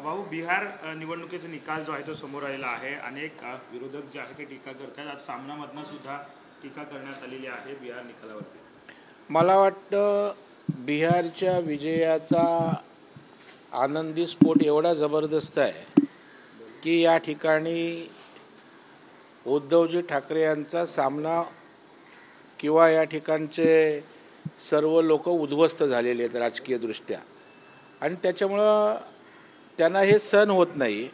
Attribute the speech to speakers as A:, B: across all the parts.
A: भाऊ, बिहार निवडणुकीचा निकाल जो आहे तो समोर आलेला आहे. अनेक विरोधक जे आहे ते टीका करतात. आज सामनामधनं सुद्धा टीका करण्यात आलेली आहे बिहार निकालावरती.
B: मला वाटतं बिहारच्या विजयाचा आनंदी स्फोट एवढा जबरदस्त आहे की या ठिकाणी उद्धवजी ठाकरे यांचा सामना किंवा या ठिकाणचे सर्व लोक उद्ध्वस्त झालेले आहेत राजकीयदृष्ट्या, आणि त्याच्यामुळं त्यांना हे सहन होत नाही.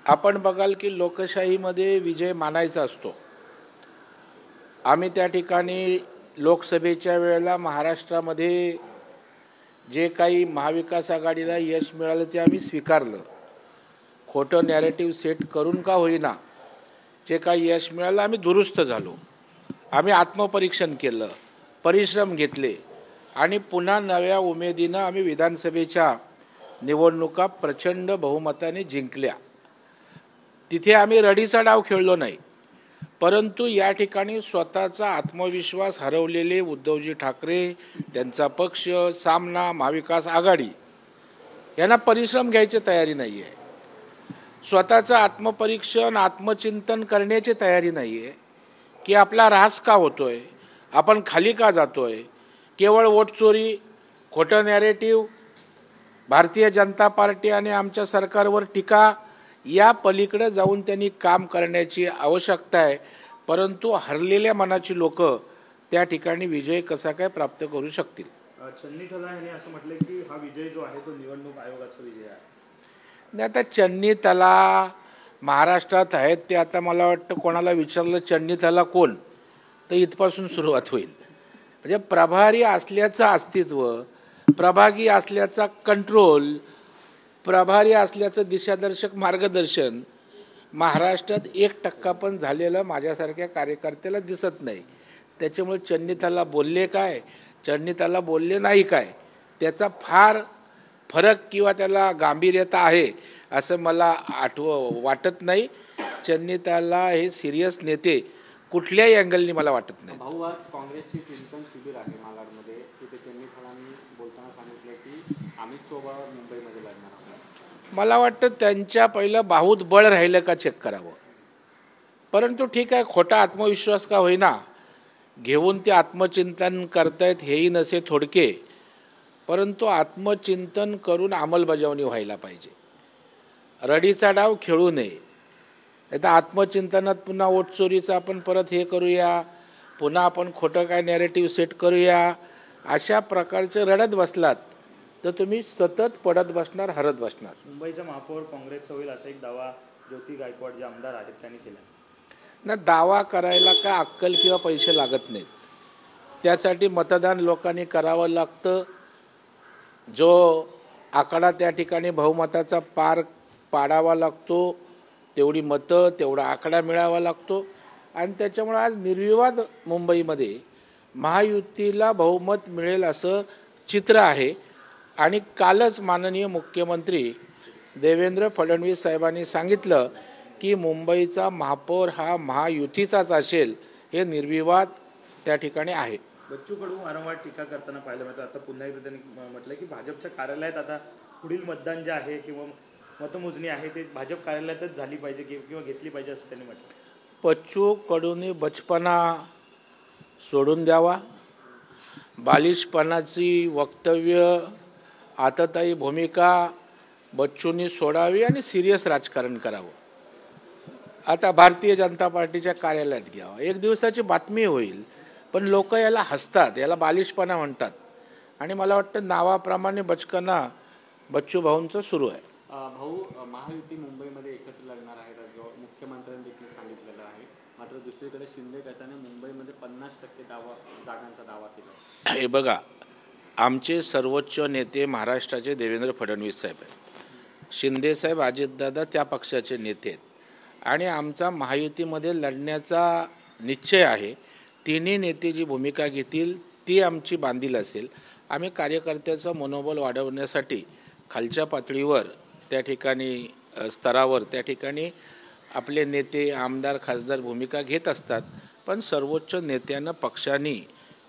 B: आपण बघाल की लोकशाहीमध्ये विजय मानायचा असतो. आम्ही त्या ठिकाणी लोकसभेच्या वेळेला महाराष्ट्रामध्ये जे काही महाविकास आघाडीला यश मिळालं ते आम्ही स्वीकारलं. खोटं नॅरेटिव्ह सेट करून का होईना जे काही यश मिळालं आम्ही दुरुस्त झालो. आम्ही आत्मपरीक्षण केलं, परिश्रम घेतले आणि पुन्हा नव्या उमेदीनं आम्ही विधानसभेच्या निवडणुका प्रचंड बहुमताने जिंकल्या. तिथे आम्ही रडीचा डाव खेळलो नाही, परंतु या ठिकाणी स्वतःचा आत्मविश्वास हरवलेले उद्धवजी ठाकरे, त्यांचा पक्ष, सामना, महाविकास आघाडी यांना परिश्रम घ्यायची तयारी नाही आहे. स्वतःचं आत्मपरीक्षण, आत्मचिंतन करण्याची तयारी नाही आहे की आपला ऱ्हास का होतोय, आपण खाली का जातोय. केवळ वोट चोरी, खोटं नॅरेटिव्ह, भारतीय जनता पार्टी आणि आमच्या सरकारवर टीका, या पलीकडे जाऊन त्यांनी काम करण्याची आवश्यकता आहे. परंतु हरलेल्या मनाची लोक त्या ठिकाणी विजय कसा काय प्राप्त करू शकतील.
A: चन्नी तला यांनी असं म्हटलं की हा विजय जो आहे तो निवडणूक आयोगाचा विजय आहे.
B: नाही, आता चन्नी तला महाराष्ट्रात आहेत ते, आता मला वाटतं कोणाला विचारलं चन्नी तला कोण, तर इथपासून सुरुवात होईल. म्हणजे प्रभारी असल्याचं अस्तित्व, प्रभागी असल्याचा कंट्रोल, प्रभारी असल्याचं दिशादर्शक मार्गदर्शन महाराष्ट्रात 1% पण झालेलं माझ्यासारख्या कार्यकर्त्याला दिसत नाही. त्याच्यामुळे चन्नीताला बोलले काय, चन्नीताला बोलले नाही काय, त्याचा फार फरक किंवा त्याला गांभीर्यता आहे असं मला वाटत नाही. चन्नीताला हे सिरियस नेते कुठल्याही अँगलनी मला वाटत नाही.
C: भाऊ, आज काँग्रेसची चिंतन शिबिर आहे मालाडमध्ये. तिथे चन्नीतालांनी बोलताना सांगितलं की आम्ही सोबत मुंबईमध्ये लढणार आहोत.
B: मला वाटतं त्यांच्या पहिलं बाहुत बळ राहिलं का चेक करावं. परंतु ठीक आहे, खोटा आत्मविश्वास का होईना घेऊन ते आत्मचिंतन करतायत हेही नसे थोडके, परंतु आत्मचिंतन करून अंमलबजावणी व्हायला पाहिजे. रडीचा डाव खेळू नये. आता आत्मचिंतनात पुन्हा वोटचोरीचं आपण परत हे करूया, पुन्हा आपण खोटं काय नॅरेटिव्ह सेट करूया, अशा प्रकारचे रडत बसलात तर तुम्ही सतत पडत बसणार, हरत बसणार.
A: मुंबईचा महापौर काँग्रेसचा होईल असा एक दावा ज्योती गायकवाड जे आमदार आहेत त्यांनी केला.
B: ना, दावा करायला काय अक्कल किंवा पैसे लागत नाहीत. त्यासाठी मतदान लोकांनी करावं लागतं. जो आकडा त्या ठिकाणी बहुमताचा पार पाडावा लागतो, तेवढी मतं, तेवढा आकडा मिळावा लागतो. आणि त्याच्यामुळे आज निर्विवाद मुंबईमध्ये महायुतीला बहुमत मिळेल असं चित्र आहे. आणि कालच माननीय मुख्यमंत्री देवेंद्र फडणवीस साहेबांनी सांगितलं की मुंबईचा महापौर हा महायुतीचाच असेल, हे निर्विवाद त्या ठिकाणी आहे.
A: बच्चू कडू वारंवार टीका करताना पाहिलं मिळतं. आता पुन्हा एकदा त्यांनी म्हटलं की भाजपच्या कार्यालयात आता पुढील मतदान जे आहे किंवा मतमोजणी आहे ते भाजप कार्यालयातच झाली पाहिजे किंवा घेतली पाहिजे असं त्यांनी म्हटलं.
B: बच्चू कडूंनी बचपना सोडून द्यावा. बालिशपणाची वक्तव्य, आततायी भूमिका बच्चूंनी सोडावी आणि सिरियस राजकारण करावं. आता भारतीय जनता पार्टीच्या कार्यालयात घ्यावं. एक दिवसाची बातमी होईल, पण लोक याला हसतात, याला बालिशपणा म्हणतात. आणि मला वाटतं नावाप्रमाणे बचकना बच्चू भाऊंचं सुरू आहे.
C: भाऊ, महायुती मुंबईमध्ये एकत्र लढणार आहे जो मुख्यमंत्र्यांनी देखील सांगितलेलं आहे. मात्र दुसरीकडे शिंदे गटाने मुंबईमध्ये 50% जागांचा दावा केला.
B: हे बघा, आमचे सर्वोच्च नेते महाराष्ट्राचे देवेंद्र फडणवीस साहेब आहेत. शिंदेसाहेब, अजितदादा त्या पक्षाचे नेते आहेत. आणि आमचा महायुतीमध्ये लढण्याचा निश्चय आहे. तिन्ही नेते जी भूमिका घेतील ती आमची बांधील असेल. आम्ही कार्यकर्त्याचं मनोबल वाढवण्यासाठी खालच्या पातळीवर त्या ठिकाणी स्तरावर त्या ठिकाणी आपले नेते, आमदार, खासदार भूमिका घेत असतात. पण सर्वोच्च नेत्यांना पक्षांनी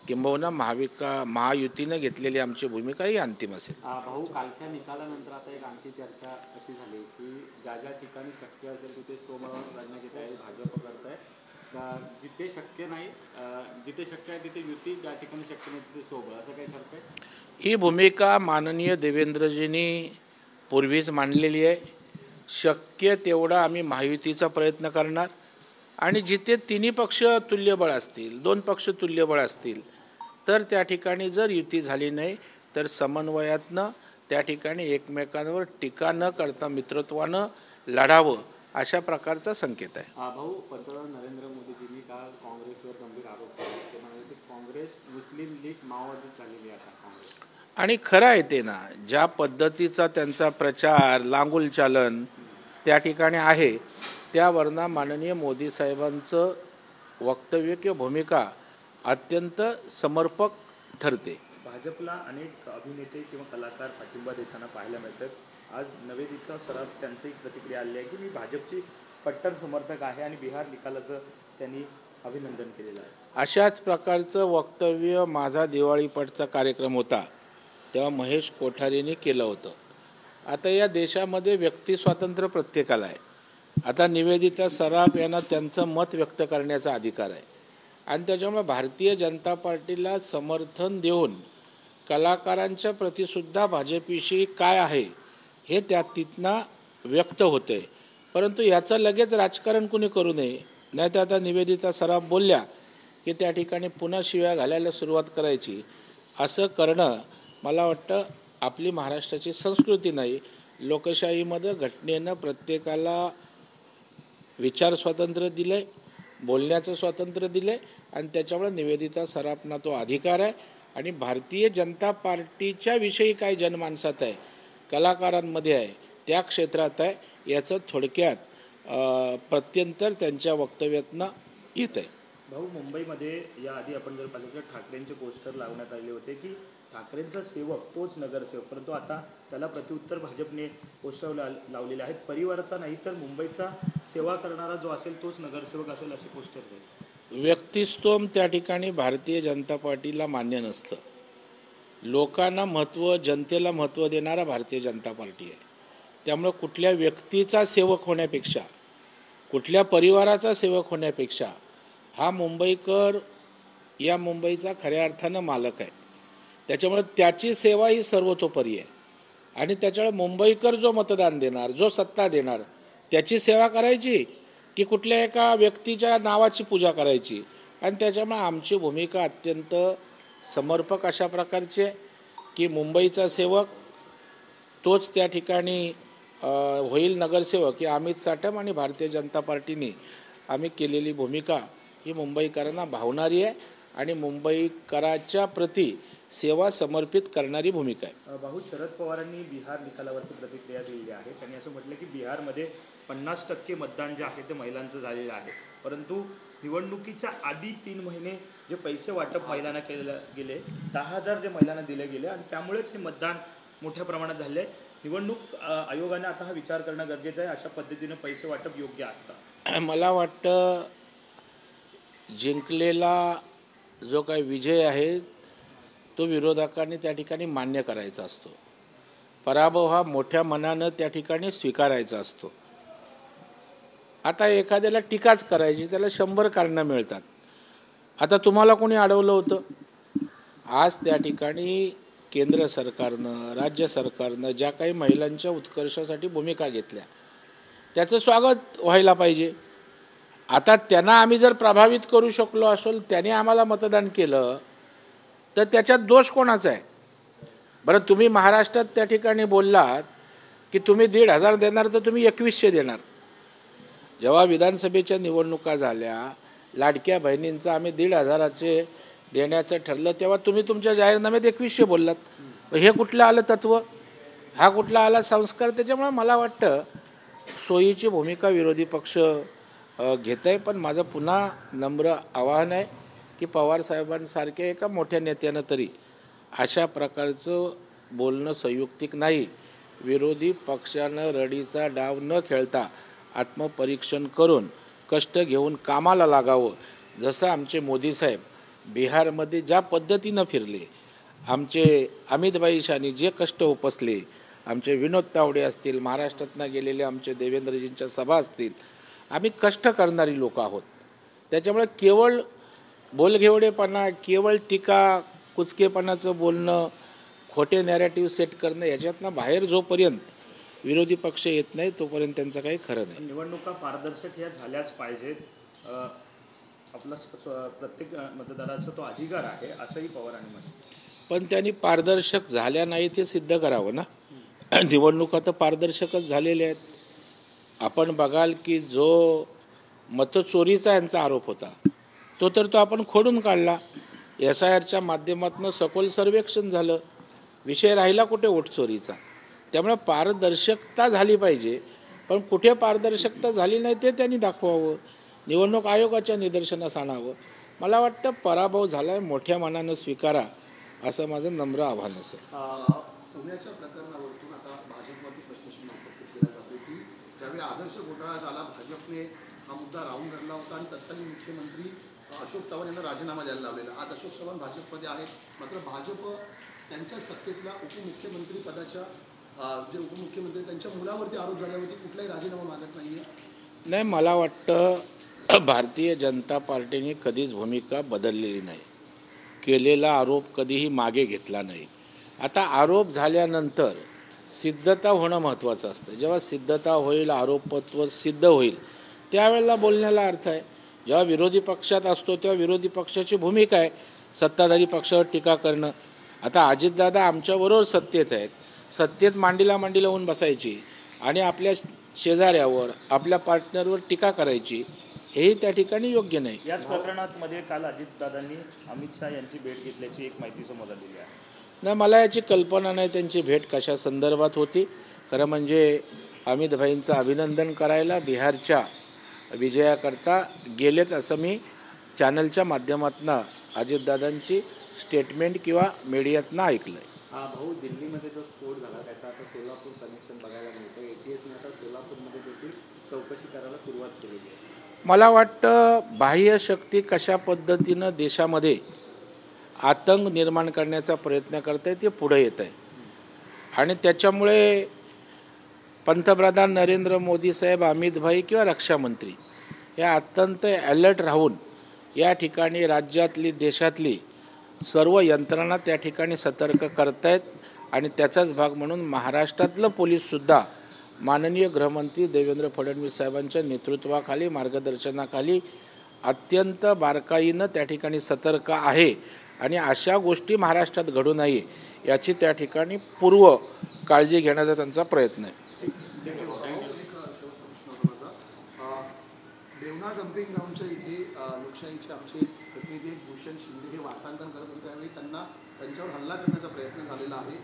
B: किंबहुना महायुतीनं घेतलेली आमची भूमिका ही अंतिम असेल.
C: भाऊ, कालच्या निकालानंतर आता एक आणखी चर्चा अशी झाली की ज्या ज्या ठिकाणी शक्य असेल तिथे स्वबळावर लढण्याची तयारी भाजप करत आहे. जिथे शक्य नाही, जिथे शक्य आहे तिथे युती, ज्या ठिकाणी शक्य नाही तिथे स्वबळ, असं काही ठरतंय?
B: ही भूमिका माननीय देवेंद्रजींनी पूर्वीच मांडलेली आहे. शक्य तेवढा आम्ही महायुतीचा प्रयत्न करणार आणि जिथे तिन्ही पक्ष तुल्यबळ असतील, 2 पक्ष तुल्यबळ असतील, तर त्या ठिकाणी जर युती झाली नाही तर समन्वयातनं त्या ठिकाणी एकमेकांवर टीका न करता मित्रत्वानं लढावं, अशा प्रकारचा संकेत आहे.
C: भाऊ, पंतप्रधान नरेंद्र मोदीजींनी काल काँग्रेसवर गंभीर आरोप केले. ते म्हणाले की काँग्रेस मुस्लिम लीग माओवादीत झालेली आहे आता काँग्रेस.
B: आणि खरं आहे ते ना, ज्या पद्धतीचा त्यांचा प्रचार लांगुल चालन त्या ठिकाणी आहे, त्यावरनं माननीय मोदी साहेबांचं वक्तव्य किंवा भूमिका अत्यंत समर्पक ठरते.
A: भाजपला अनेक अभिनेते किंवा कलाकार पाठिंबा देताना पाहायला मिळतात. आज नवेदिता सराफ त्यांची प्रतिक्रिया आली आहे की मी भाजपची कट्टर समर्थक आहे आणि बिहार निकालाचं त्यांनी अभिनंदन केलेलं आहे.
B: अशाच प्रकारचं वक्तव्य माझा दिवाळीपटचा कार्यक्रम होता तेव्हा महेश कोठारीने केलं होतं. आता या देशामध्ये व्यक्ती स्वातंत्र्य प्रत्येकाला आहे. आता निवेदिता सराफ यांना त्यांचं मत व्यक्त करण्याचा अधिकार आहे आणि त्याच्यामुळे भारतीय जनता पार्टीला समर्थन देऊन कलाकारांच्या प्रतीसुद्धा भाजपविषयी काय आहे हे तिथनं व्यक्त होतं आहे. परंतु याचं लगेच राजकारण कुणी करू नये. नाही तर आता निवेदिता सराफ बोलल्या की त्या ठिकाणी पुन्हा शिव्या घालायला सुरुवात करायची. असं करणं मला वाटतं आपली महाराष्ट्राची संस्कृती नाही. लोकशाहीमध्ये घटनेनं प्रत्येकाला विचार स्वातंत्र्य दिलं आहे, बोलण्याचं स्वातंत्र्य दिलं आहे आणि त्याच्यामुळे निवेदिता सराफना तो अधिकार आहे. आणि भारतीय जनता पार्टीच्या विषयी काय जनमानसात आहे, कलाकारांमध्ये आहे, त्या क्षेत्रात आहे, याचं थोडक्यात प्रत्यंतर त्यांच्या वक्तव्यातनं येत आहे.
A: भाऊ, मुंबईमध्ये याआधी आपण जर पाहिलं तर ठाकरेंचे पोस्टर लावण्यात आले होते की ठाकरेंचा सेवक तोच नगरसेवक, परंतु आता त्याला प्रत्युत्तर भाजपने पोस्टर लावलेले आहेत. परिवाराचा नाही तर मुंबईचा सेवा करणारा जो असेल तोच नगरसेवक असेल असे पोस्टर आहेत.
B: व्यक्तिस्तोम त्या ठिकाणी भारतीय जनता पार्टीला मान्य नसतं. लोकांना महत्त्व, जनतेला महत्त्व देणारा भारतीय जनता पार्टी आहे. त्यामुळं कुठल्या व्यक्तीचा सेवक होण्यापेक्षा, कुठल्या परिवाराचा सेवक होण्यापेक्षा हा मुंबईकर या मुंबईचा खऱ्या अर्थानं मालक आहे. त्याच्यामुळे त्याची सेवा ही सर्वतोपरी आहे आणि त्याच्यामुळे मुंबईकर जो मतदान देणार, जो सत्ता देणार, त्याची सेवा करायची की कुठल्या एका व्यक्तीच्या नावाची पूजा करायची. आणि त्याच्यामुळे आमची भूमिका अत्यंत समर्पक अशा प्रकारची आहे की मुंबईचा सेवक तोच त्या ठिकाणी होईल नगरसेवक. की अमित साटम आणि भारतीय जनता पार्टीने आम्ही केलेली भूमिका ही मुंबईकरांना भावणारी आहे आणि मुंबईकराच्या प्रती सेवा समर्पित करणारी भूमिका आहे.
A: भाऊ, शरद पवारांनी बिहार निकालावरती प्रतिक्रिया दिलेली आहे. त्यांनी असं म्हटलं की बिहारमध्ये 50% मतदान जे आहे ते महिलांचं झालेलं आहे, परंतु निवडणुकीच्या आधी 3 महिने जे पैसे वाटप महिलांना केले गेले, 10,000 जे महिलांना दिले गेले आणि त्यामुळेच हे मतदान मोठ्या प्रमाणात झाले आहे. निवडणूक आयोगाने आता हा विचार करणं गरजेचं आहे. अशा पद्धतीने पैसे वाटप योग्य आहे का?
B: मला वाटतं जिंकलेला जो काही विजय आहे तो विरोधकांनी त्या ठिकाणी मान्य करायचा असतो. पराभव हा मोठ्या मनानं त्या ठिकाणी स्वीकारायचा असतो. आता एखाद्याला टीकाच करायची, त्याला 100 कारणं मिळतात. आता तुम्हाला कोणी अडवलं होतं? आज त्या ठिकाणी केंद्र सरकारनं, राज्य सरकारनं ज्या काही महिलांच्या उत्कर्षासाठी भूमिका घेतल्या त्याचं स्वागत व्हायला पाहिजे. आता त्यांना आम्ही जर प्रभावित करू शकलो असेल, त्याने आम्हाला मतदान केलं, तर त्याच्यात दोष कोणाचा आहे? बरं, तुम्ही महाराष्ट्रात त्या ठिकाणी बोललात की तुम्ही 1,500 देणार तर तुम्ही 2100 देणार. जेव्हा विधानसभेच्या निवडणुका झाल्या, लाडक्या बहिणींचं आम्ही 1,500 देण्याचं ठरलं, तेव्हा तुम्ही तुमच्या जाहीरनाम्यात 2100 बोललात. हे कुठलं आलं तत्त्व? हा कुठला आला संस्कार? त्याच्यामुळे मला वाटतं सोयीची भूमिका विरोधी पक्ष घेत आहे. पण माझं पुन्हा नम्र आवाहन आहे की पवारसाहेबांसारख्या एका मोठ्या नेत्यानं तरी अशा प्रकारचं बोलणं संयुक्तिक नाही. विरोधी पक्षानं रडीचा डाव न खेळता आत्मपरीक्षण करून कष्ट घेऊन कामाला लागावं. जसं आमचे मोदी साहेब बिहारमध्ये ज्या पद्धतीनं फिरले, आमचे अमितभाई शानी जे कष्ट उपसले, आमचे विनोद तावडे असतील, महाराष्ट्रातनं गेलेले आमचे देवेंद्रजींच्या सभा असतील, आम्ही कष्ट करणारी लोक आहोत. त्याच्यामुळे केवळ बोलघेवडेपणा, केवळ टीका, कुचकेपणाचं बोलणं, खोटे नॅरेटिव्ह सेट करणं, याच्यातनं बाहेर जोपर्यंत विरोधी पक्ष येत नाही तोपर्यंत त्यांचं काही खरं नाही.
A: निवडणुका पारदर्शक ह्या झाल्याच पाहिजेत. आपला प्रत्येक मतदाराचा तो अधिकार आहे असंही पवारांनी म्हटलं.
B: पण त्यांनी पारदर्शक झाल्या नाही ते सिद्ध करावं ना. निवडणुका तर पारदर्शकच झालेल्या आहेत. आपण बघाल की जो मतचोरीचा यांचा आरोप होता तो आपण खोडून काढला. SIRच्या माध्यमातून सखोल सर्वेक्षण झालं, विषय राहिला कुठे वोट चोरीचा. त्यामुळे पारदर्शकता झाली पाहिजे, पण कुठे पारदर्शकता झाली नाही ते त्यांनी दाखवावं, निवडणूक आयोगाच्या निदर्शनास आणावं. मला वाटतं पराभव झाला आहे, मोठ्या मनानं स्वीकारा असं माझं नम्र आव्हान असेल.
D: पुण्याच्या प्रकरणावरून आता भाजपवरती प्रश्नचिन्ह उपस्थित केला जातो की ज्यावेळी आदर्श घोटाळा झाला, भाजपने हा मुद्दा राहून धरला होता आणि तत्कालीन मुख्यमंत्री अशोक चव्हाण यांना राजीनामा द्यायला लावलेला. आज अशोक चव्हाण भाजपमध्ये आहेत, मात्र भाजप त्यांच्या सत्तेतल्या उपमुख्यमंत्री पदाच्या जे उपमुख्यमंत्री त्यांच्या मुलावरती आरोप झाल्यावरती कुठलाही राजीनामा मागत नाही आहे.
B: नाही, मला वाटतं भारतीय जनता पार्टीने कधीच भूमिका बदललेली नाही, केलेला आरोप कधीही मागे घेतला नाही. आता आरोप झाल्यानंतर सिद्धता होणं महत्त्वाचं असतं. जेव्हा सिद्धता होईल, आरोपत्व सिद्ध होईल, त्यावेळेला बोलण्याला अर्थ आहे. जेव्हा विरोधी पक्षात असतो तेव्हा विरोधी पक्षाची भूमिका आहे सत्ताधारी पक्षावर टीका करणं. आता अजितदादा आमच्याबरोबर सत्तेत आहेत, सत्तेत मांडीला मांडी लावून बसायची आणि आपल्या शेजाऱ्यावर, आपल्या पार्टनरवर टीका करायची, हेही त्या ठिकाणी योग्य नाही.
A: याच प्रकरणामध्ये काल अजितदादांनी अमित शहा यांची भेट घेतल्याची एक माहिती समोर आलेली आहे.
B: नाही, मला याची कल्पना नाही त्यांची भेट कशा संदर्भात होती. खरं म्हणजे अमितभाईंचं अभिनंदन करायला बिहारच्या विजयाकरता गेलेत असं मी चॅनलच्या माध्यमातून अजितदादांची स्टेटमेंट किंवा मीडियातनं ऐकलं आहे.
C: भाऊ, दिल्लीमध्ये जो स्फोट झाला त्याचा आता सोलापूर कनेक्शन बघायला मिळतं. ATSने आता सोलापूरमध्ये देखील चौकशी करायला सुरुवात केलेली आहे.
B: मला वाटतं बाह्य शक्ती कशा पद्धतीनं देशामध्ये आतंक निर्माण करण्याचा प्रयत्न करत आहे ते पुढे येत आहे. आणि त्याच्यामुळे पंतप्रधान नरेंद्र मोदी साहेब, अमितभाई किंवा रक्षामंत्री हे अत्यंत अलर्ट राहून या ठिकाणी राज्यातली, देशातली सर्व यंत्रणा त्या ठिकाणी सतर्क करत आहेत. आणि त्याचाच भाग म्हणून महाराष्ट्रातलं पोलीससुद्धा माननीय गृहमंत्री देवेंद्र फडणवीस साहेबांच्या नेतृत्वाखाली, मार्गदर्शनाखाली अत्यंत बारकाईनं त्या ठिकाणी सतर्क आहे. आणि अशा गोष्टी महाराष्ट्रात घडू नये याची त्या ठिकाणी पूर्व काळजी घेण्याचा त्यांचा प्रयत्न आहे.
D: देवना डम्पिंग ग्राउंडच्या इथे लोकशाहीचे आमचे प्रतिनिधी भूषण शिंदे हे वार्तांकन करत होते, त्यावेळी त्यांच्यावर हल्ला करण्याचा प्रयत्न झालेला आहे.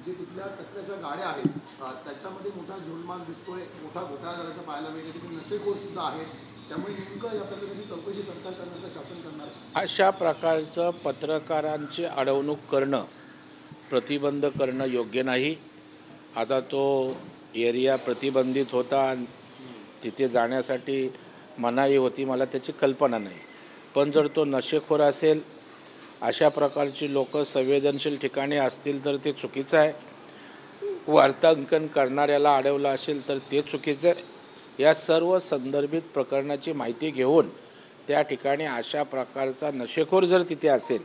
D: जे तिथल्या कचऱ्याच्या गाड्या आहेत त्याच्यामध्ये मोठा झोलमाल दिसतोय, मोठा घोटाळा झाल्याचं पाहायला मिळते. तिथे नशेखोरसुद्धा आहेत. त्यामुळे नेमकं या प्रकारची चौकशी सरकार करणार का शासन करणार?
B: अशा प्रकारचं पत्रकारांची अडवणूक करणं, प्रतिबंध करणं योग्य नाही. आता तो एरिया प्रतिबंधित होता, तिथे जाण्यासाठी मनाई होती, मला त्याची कल्पना नाही. पण जर तो नशेखोर असेल, अशा प्रकारची लोक संवेदनशील ठिकाणी असतील तर ते चुकीचं आहे. वार्तांकन करणाऱ्याला अडवलं असेल तर ते चुकीचं आहे. या सर्व संदर्भित प्रकरणाची माहिती घेऊन त्या ठिकाणी अशा प्रकारचा नशेखोर जर तिथे असेल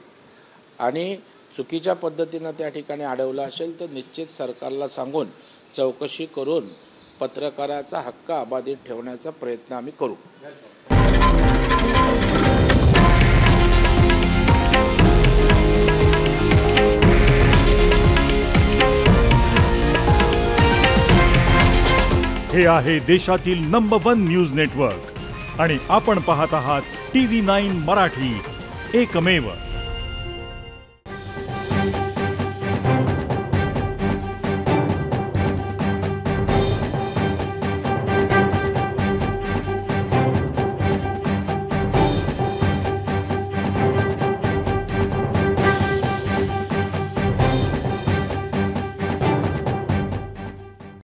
B: आणि चुकीच्या पद्धतीनं त्या ठिकाणी अडवलं असेल तर निश्चित सरकारला सांगून चौकशी करून पत्रकाराचा हक्क अबाधित ठेवण्याचा प्रयत्न आम्ही करू.
E: हे आहे देशातील नंबर 1 न्यूज नेटवर्क आणि आपण पाहत आहात TV9 मराठी, एकमेव.